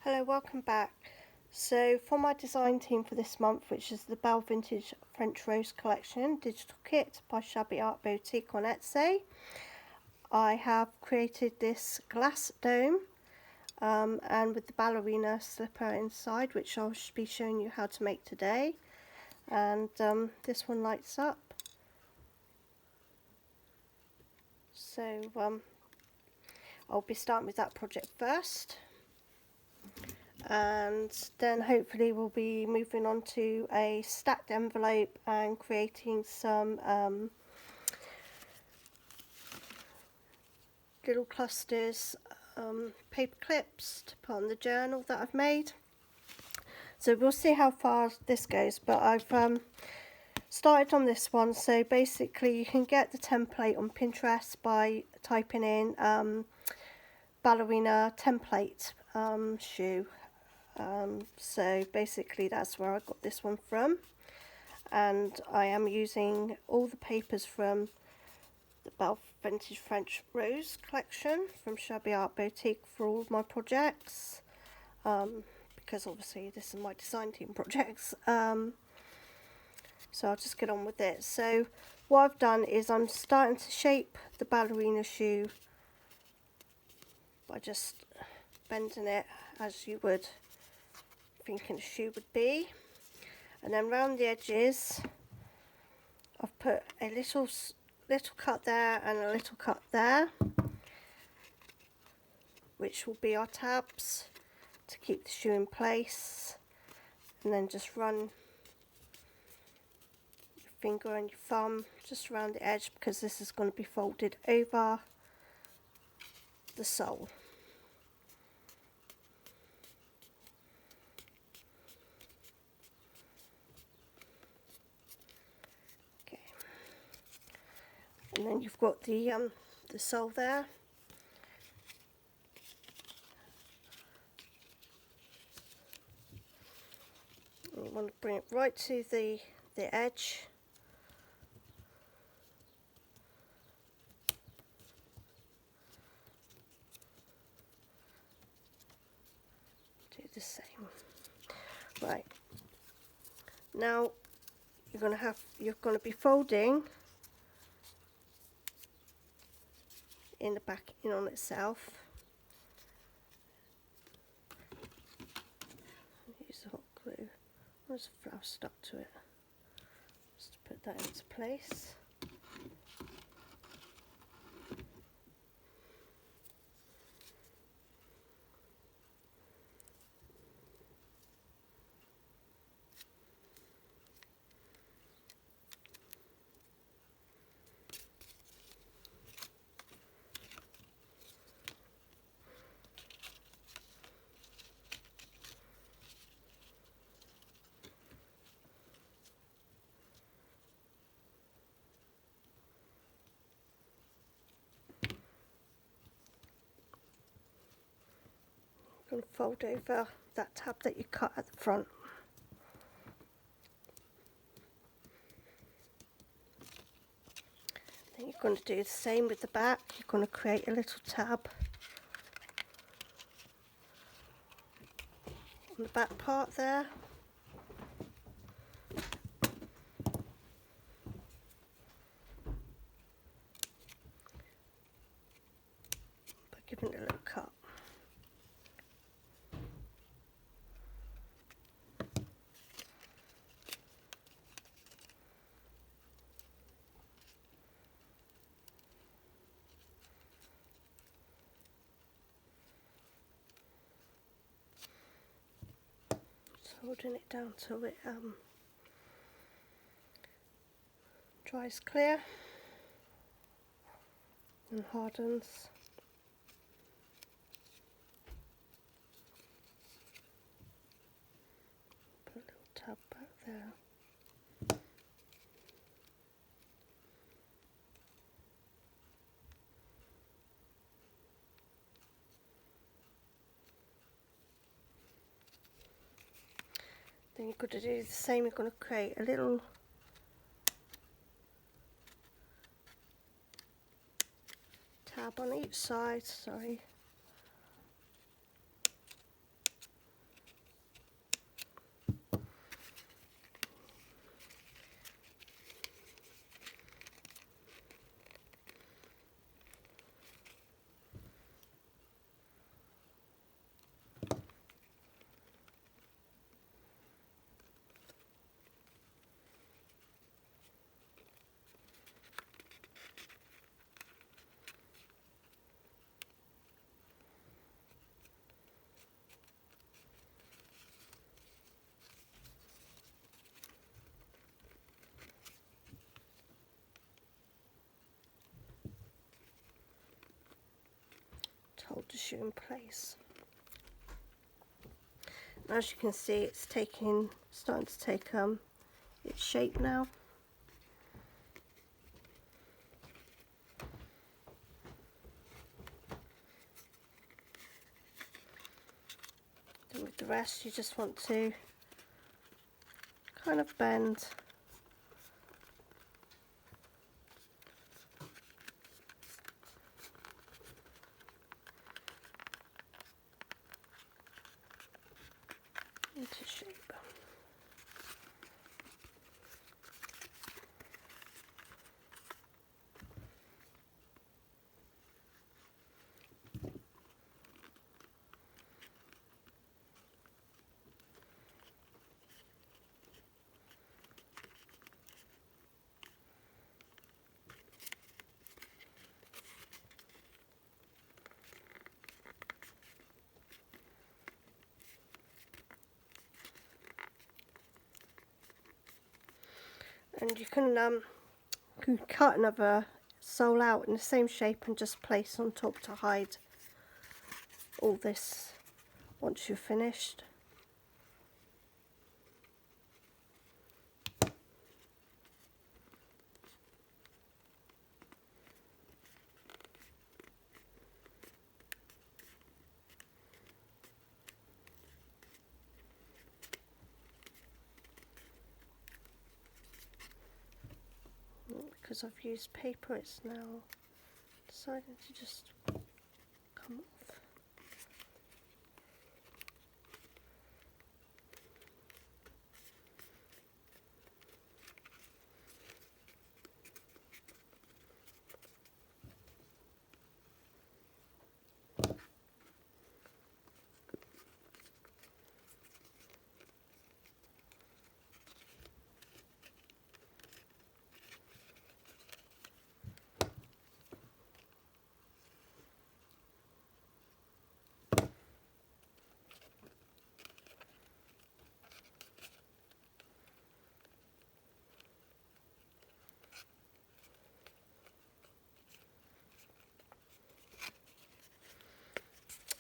Hello, welcome back. So for my design team for this month, which is the Belle Vintage French Rose Collection Digital Kit by Shabby Art Boutique on Etsy, I have created this glass dome and with the ballerina slipper inside, which I'll be showing you how to make today. And this one lights up. So I'll be starting with that project first. And then hopefully we'll be moving on to a stacked envelope and creating some little clusters, paper clips to put on the journal that I've made. So we'll see how far this goes, but I've started on this one. So basically you can get the template on Pinterest by typing in ballerina template shoe. So basically that's where I got this one from, and I am using all the papers from the Belle Vintage French Rose collection from Shabby Art Boutique for all of my projects, because obviously this is my design team projects. So I'll just get on with it. So what I've done is I'm starting to shape the ballerina shoe by just bending it as you would thinking a shoe would be, and then round the edges I've put a little cut there and a little cut there, which will be our tabs to keep the shoe in place, and then just run your finger and your thumb just around the edge, because this is going to be folded over the sole. And then you've got the sole there. And you want to bring it right to the edge. Do the same. Right. Now you're going to be folding in the back in on itself. Use the hot glue. There's a flower stuck to it. Just to put that into place. Going to fold over that tab that you cut at the front. Then you're going to do the same with the back. You're going to create a little tab on the back part there. By giving it a little cut. Holding it down till it dries clear and hardens. Put a little tab back there. Then you're going to do the same. You're going to create a little tab on each side, sorry. hold the shoe in place. And as you can see, it's starting to take its shape now. Then with the rest, you just want to kind of bend into shape. And you can cut another sole out in the same shape and just place on top to hide all this once you're finished. Because I've used paper, it's now deciding to just come off.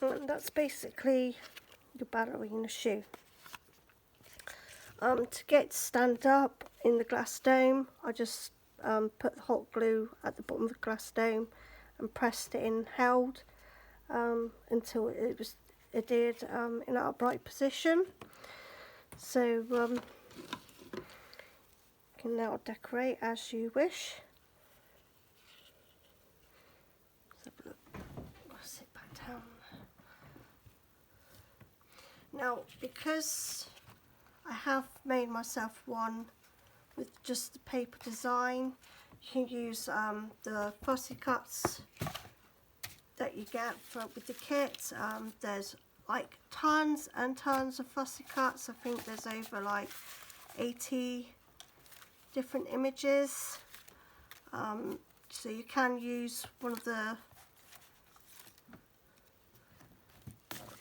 And that's basically your ballerina shoe. To get it to stand up in the glass dome, I just put the hot glue at the bottom of the glass dome and pressed it in, held until it did in an upright position. So you can now decorate as you wish. Let's have a look. I'll sit back down. Now, because I have made myself one with just the paper design, you can use the fussy cuts that you get with the kit. There's like tons and tons of fussy cuts. I think there's over like 80 different images. So you can use one of the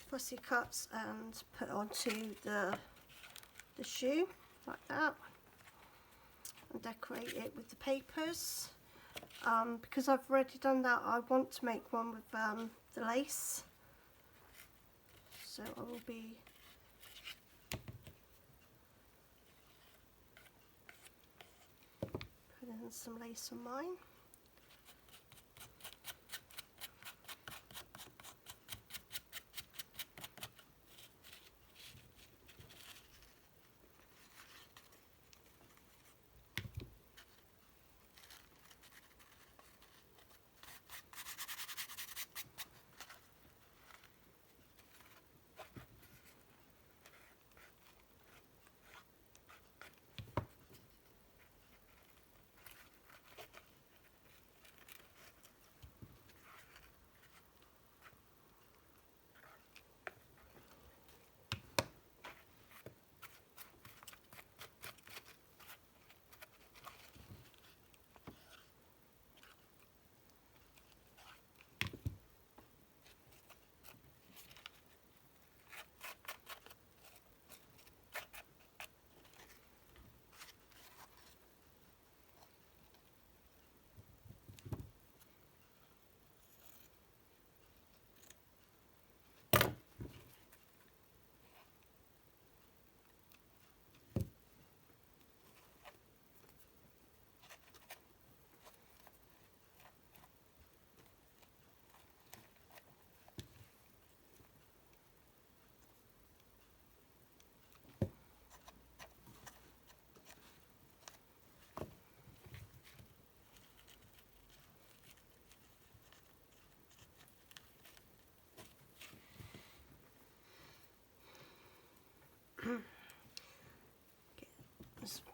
fussy cuts and put onto the shoe like that and decorate it with the papers. Because I've already done that, I want to make one with the lace, so I will be putting some lace on mine.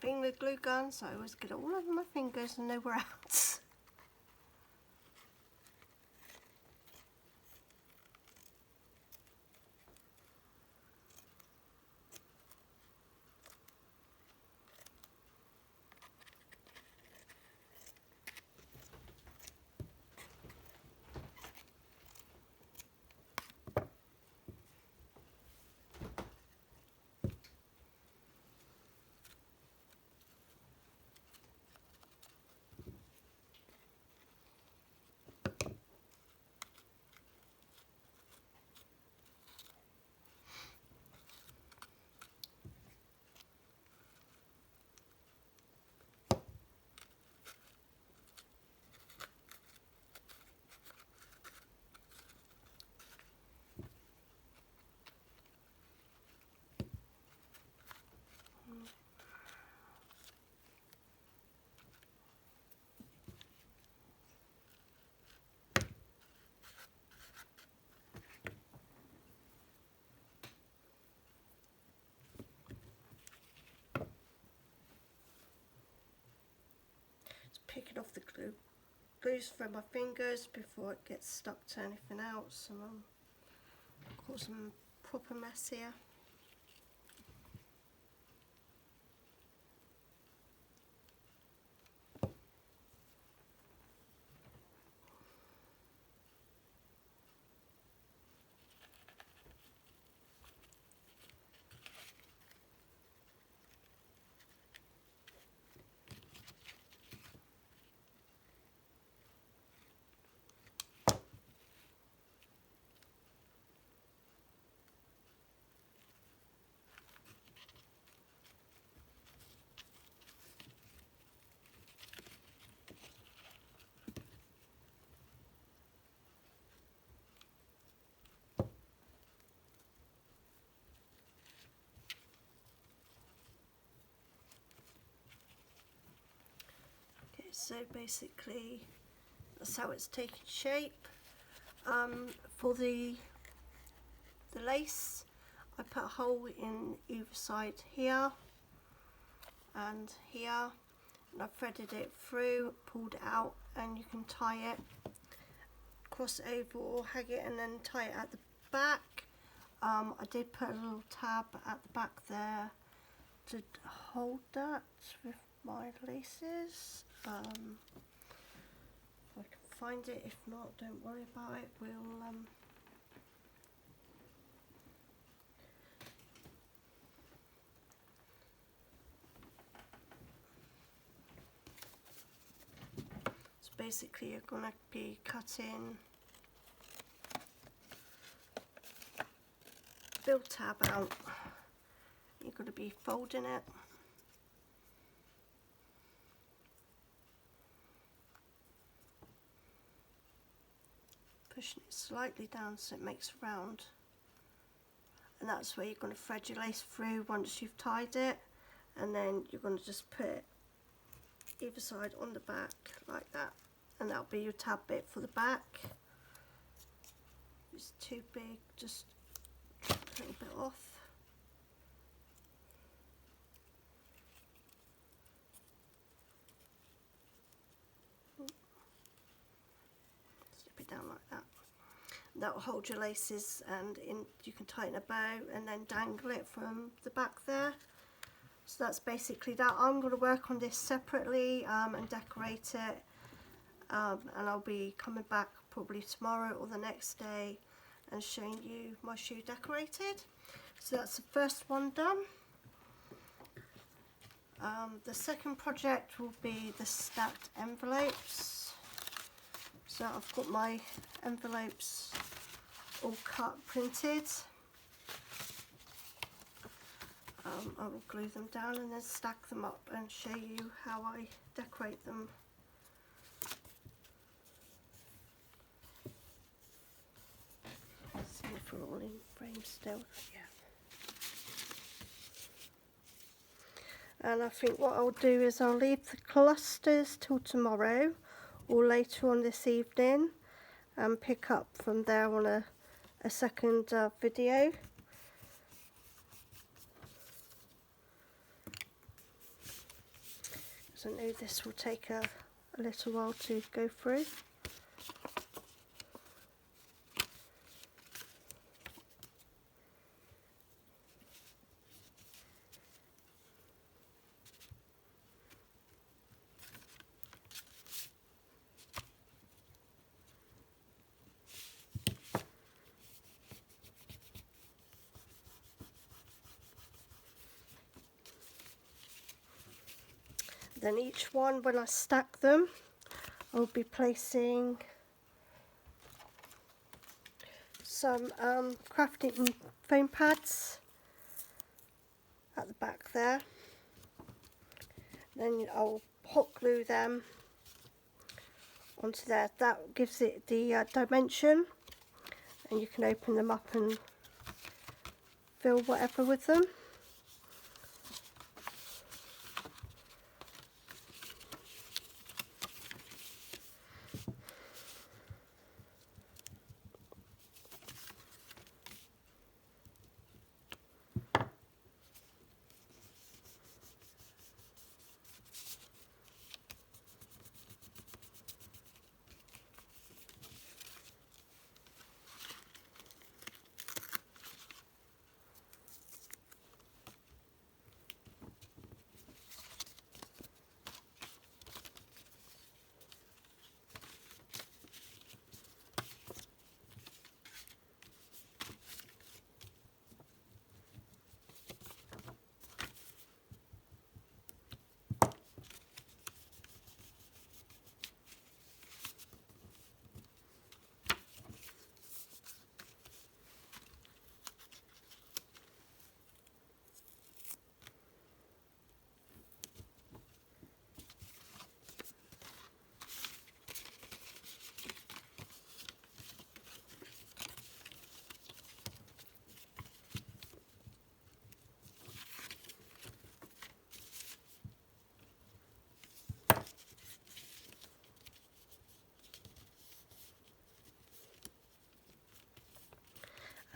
getting the glue gun, so I always get it all over my fingers and nowhere else. Picking off the glues from my fingers before it gets stuck to anything else, and cause some proper mess here. So basically that's how it's taking shape. For the lace, I put a hole in either side here and here, and I threaded it through, pulled it out, and you can tie it, cross over or hang it and then tie it at the back. I did put a little tab at the back there to hold that with my laces. If I can find it, if not, don't worry about it. We'll so basically you're going to be cutting build tab out. You're going to be folding it. Pushing it slightly down so it makes a round, and that's where you're going to thread your lace through once you've tied it, and then you're going to just put it either side on the back like that, and that'll be your tab bit for the back. If it's too big, just a little bit off. Slip it down like that. That will hold your laces, and you can tighten a bow and then dangle it from the back there. So that's basically that. I'm going to work on this separately and decorate it, and I'll be coming back probably tomorrow or the next day and showing you my shoe decorated. So that's the first one done. The second project will be the stacked envelopes. So I've got my envelopes all cut, printed. I will glue them down and then stack them up and show you how I decorate them. See if we're all in frame still. Yeah. And I think what I'll do is I'll leave the clusters till tomorrow or later on this evening and pick up from there on a second video. because I know this will take a little while to go through. Then each one, when I stack them, I'll be placing some crafting foam pads at the back there. Then I'll hot glue them onto there. That gives it the dimension, and you can open them up and fill whatever with them.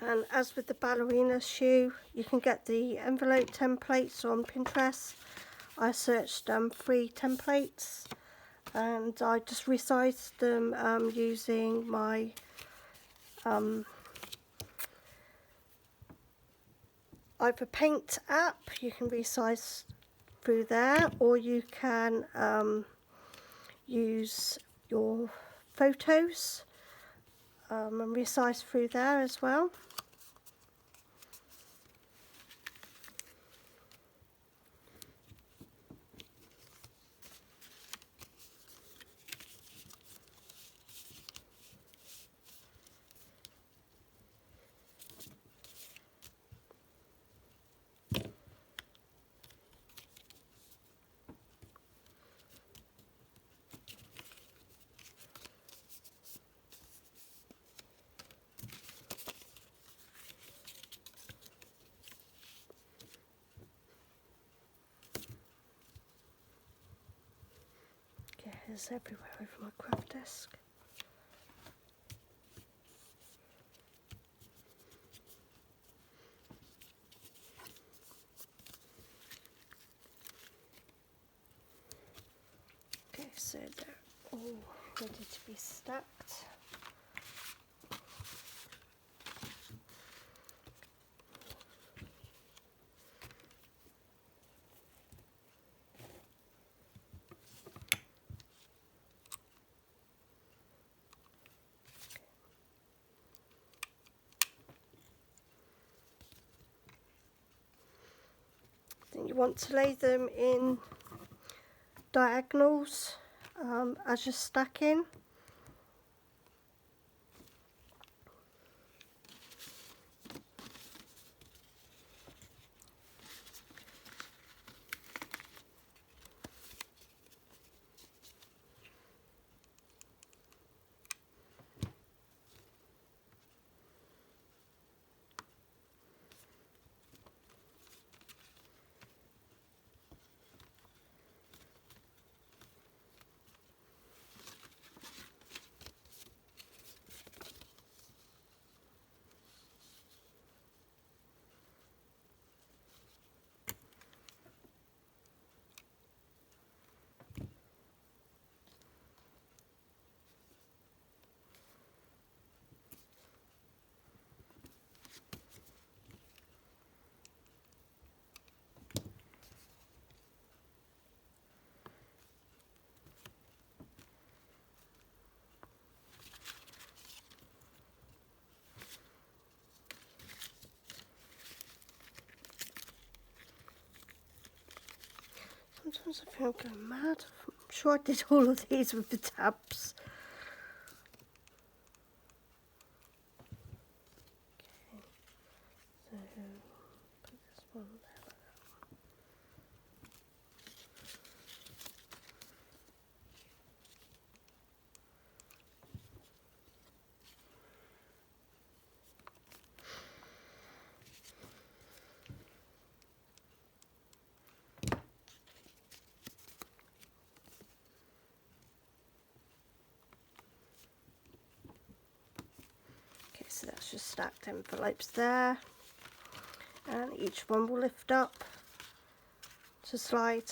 And as with the ballerina shoe, you can get the envelope templates on Pinterest. I searched 3 templates and I just resized them using my either paint app. You can resize through there, or you can use your photos and resize through there as well. It's everywhere over my craft desk. Okay, so they're all ready to be stacked. Then you want to lay them in diagonals as you're stacking. Sometimes I feel I'm going mad. I'm sure I did all of these with the tabs. Okay, so put this one there. Okay, so that's just stacked envelopes there, and each one will lift up to slide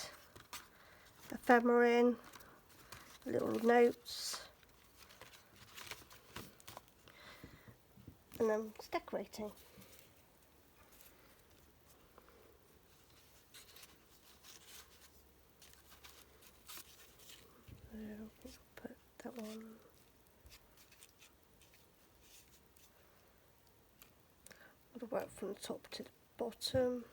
ephemera in, little notes, and then it's decorating. So we'll put that one. I'll work from the top to the bottom.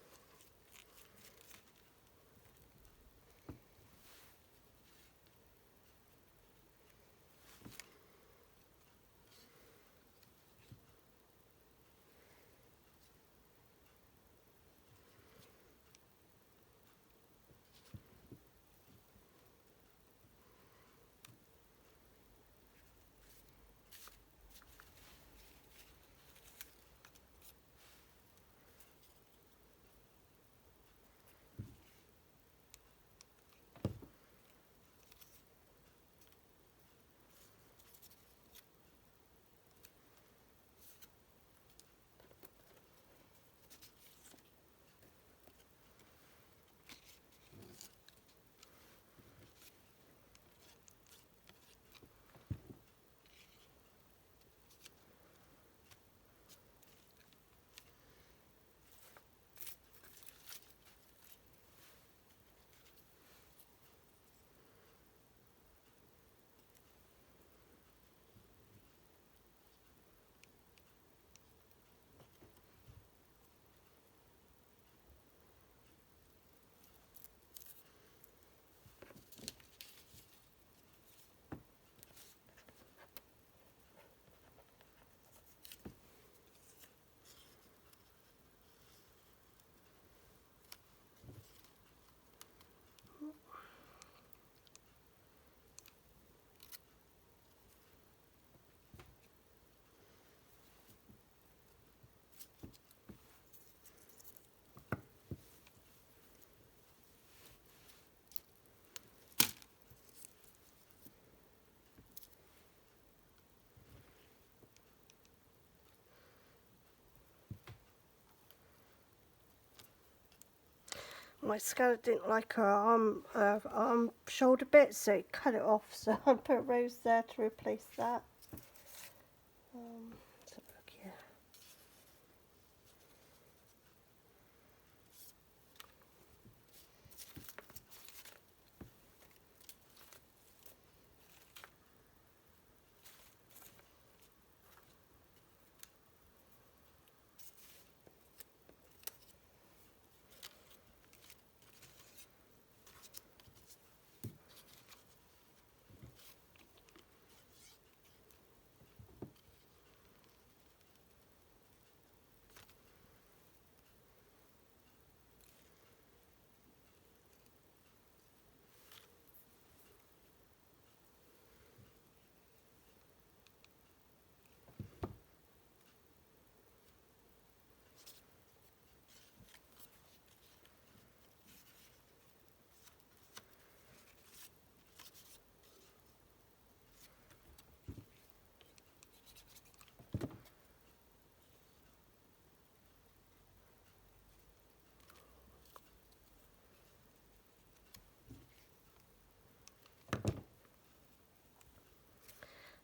My scanner didn't like her arm shoulder bit, so it cut it off, so I put a rose there to replace that. Let's have a look here.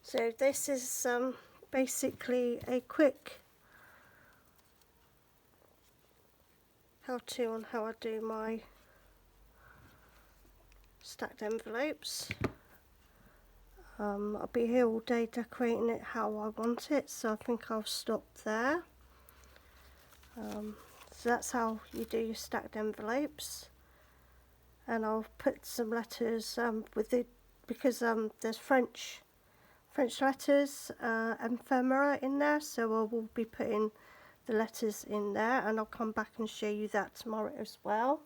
So this is basically a quick how-to on how I do my stacked envelopes. I'll be here all day decorating it how I want it, so I think I'll stop there. So that's how you do your stacked envelopes. and I'll put some letters with the, because there's French letters, ephemera in there, so I will be putting the letters in there, and I'll come back and show you that tomorrow as well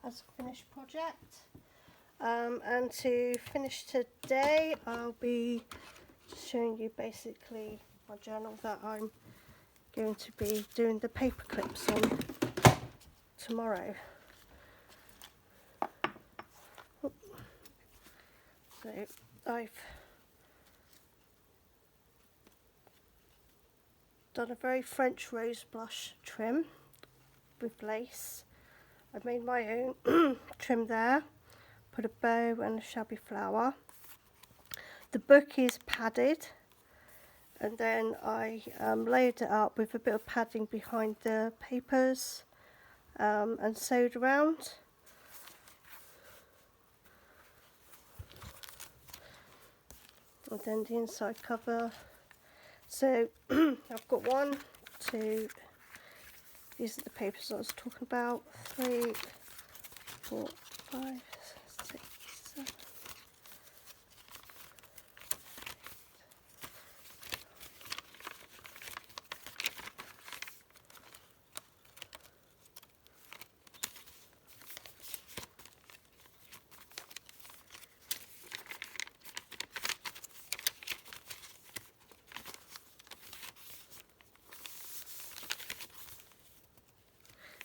as a finished project. And to finish today, I'll be showing you basically my journal that I'm going to be doing the paper clips on tomorrow. So I've done a very French rose blush trim with lace. I've made my own trim there, put a bow and a shabby flower. The book is padded, and then I layered it up with a bit of padding behind the papers and sewed around. And then the inside cover. So I've got 1, 2, these are the papers I was talking about, 3, 4, 5, 6, 7.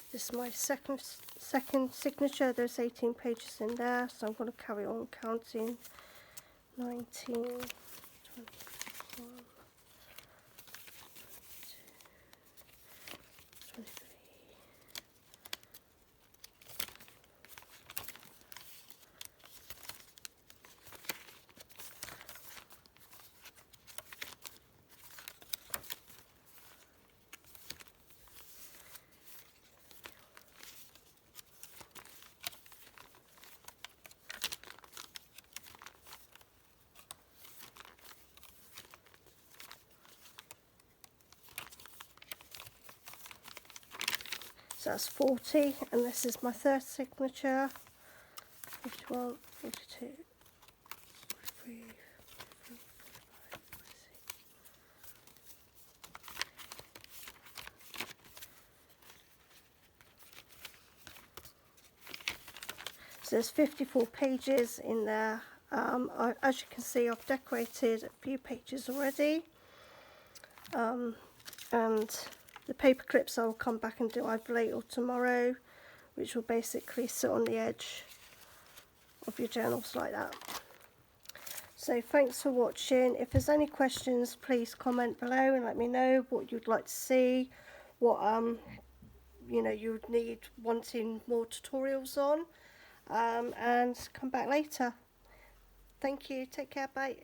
This is my second signature. There's 18 pages in there, so I'm going to carry on counting. 19, 21, 23. So that's 40, and this is my third signature. 51, 42, 43, 44, 45, 46. So there's 54 pages in there. As you can see, I've decorated a few pages already. And the paper clips I'll come back and do either late or tomorrow, which will basically sit on the edge of your journals like that. So thanks for watching. If there's any questions, please comment below and let me know what you'd like to see, what you know you would need wanting more tutorials on, and come back later. Thank you. Take care. Bye.